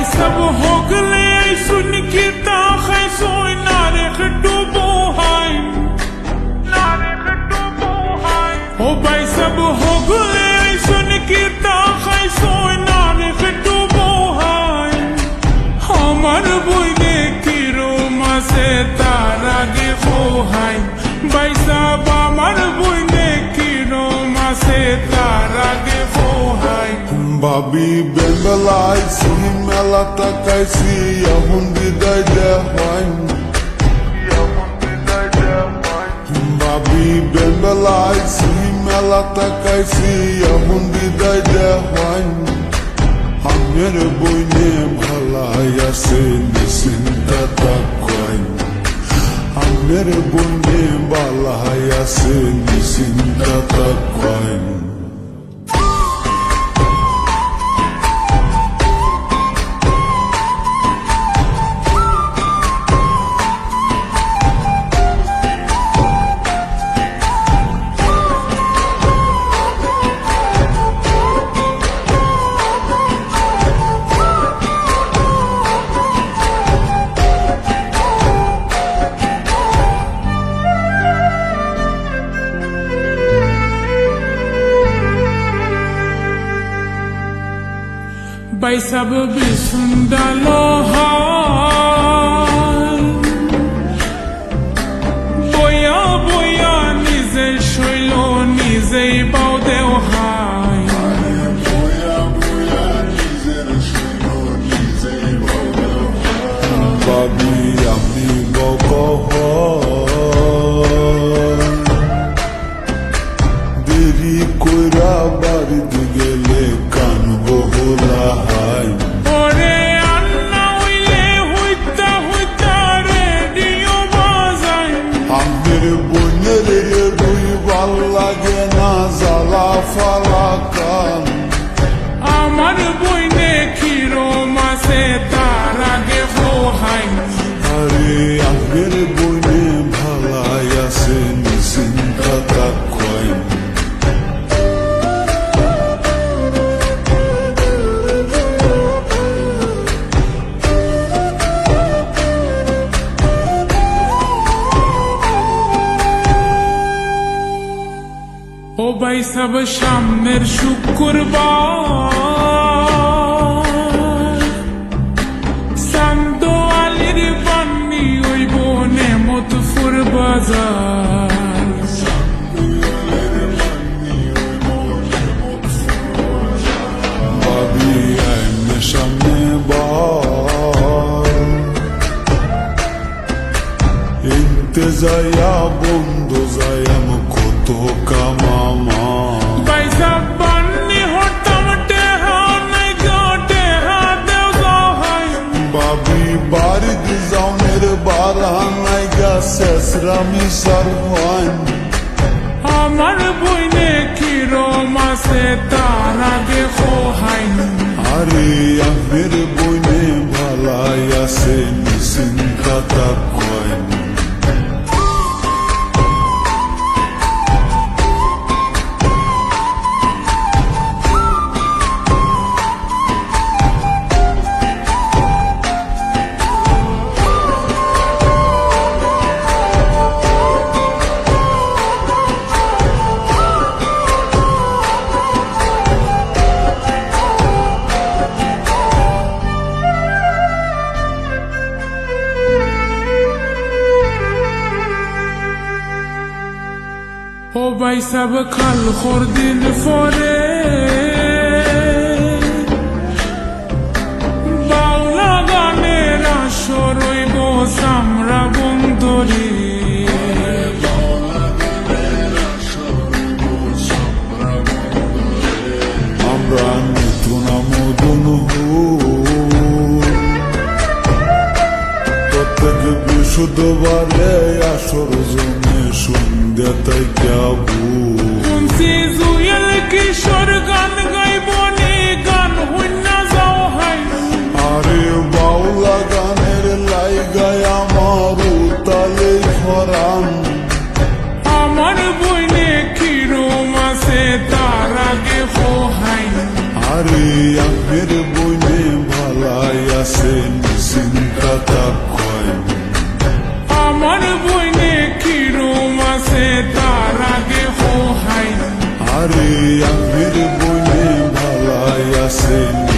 भाई सब हो गए सुन के ताखे सोए नारे खटो हाय ओ भाई सब हो गए सुन के ताखे सोए नारे खटो हाय हमार बुइने की रोमा से तारा गे खो हाय भाई सब हमार बुइने की रोमा से तारा गे खो हाय Babi bengalai si melata kaisi yahundi dai dehwai Babi bengalai si melata kaisi yahundi dai dehwai Amere boyne bhalaya se nisinta takwai Amere boyne bhalaya se nisinta takwai भाई सब भी सुंदलो हाय बोया बोया निजे शैलो निजे बाउदेव हाय Babi ami boko deri koira bari digele kan bohula hai Ore anna uile huita huita radio bazai Amir bunere rui valla gena zala falakan Amar boine kiro mase tara ge ho hai Are amir bune bhalaya se nisinta takwai ও ভাই সব সামনের শুক্রবার সান্দো আলির বান্নি ওই বনে মতফুর বাজার Babi aime shamne bar Intezaya bondo zayam koto kamama ভাই সব বান্নি হতাম টেহা নাই গোটে হাতেও সহায় Babi barid zauner barhanay ga sesrami sarvan আমার বইনে কি রোমাসে তারা গে খোহাই Are amir bune bhalaya se nisinta takwai ও ভাই সব খাল খোর দিন ফরে বাউলা গানের আসর রইব সামরা বন্ধরে Amra nituna modun hu Protek bishuddobare ashor zone shunde tai kya bu শুনছি জুয়েল কিশোর গান গাইব নি গান হইনা যাও high Are baula ganer lai gaya maru tale khoram আমার বইনে কি রোমাসে তারা গে খোহাই Are amir bune bhalaya আছে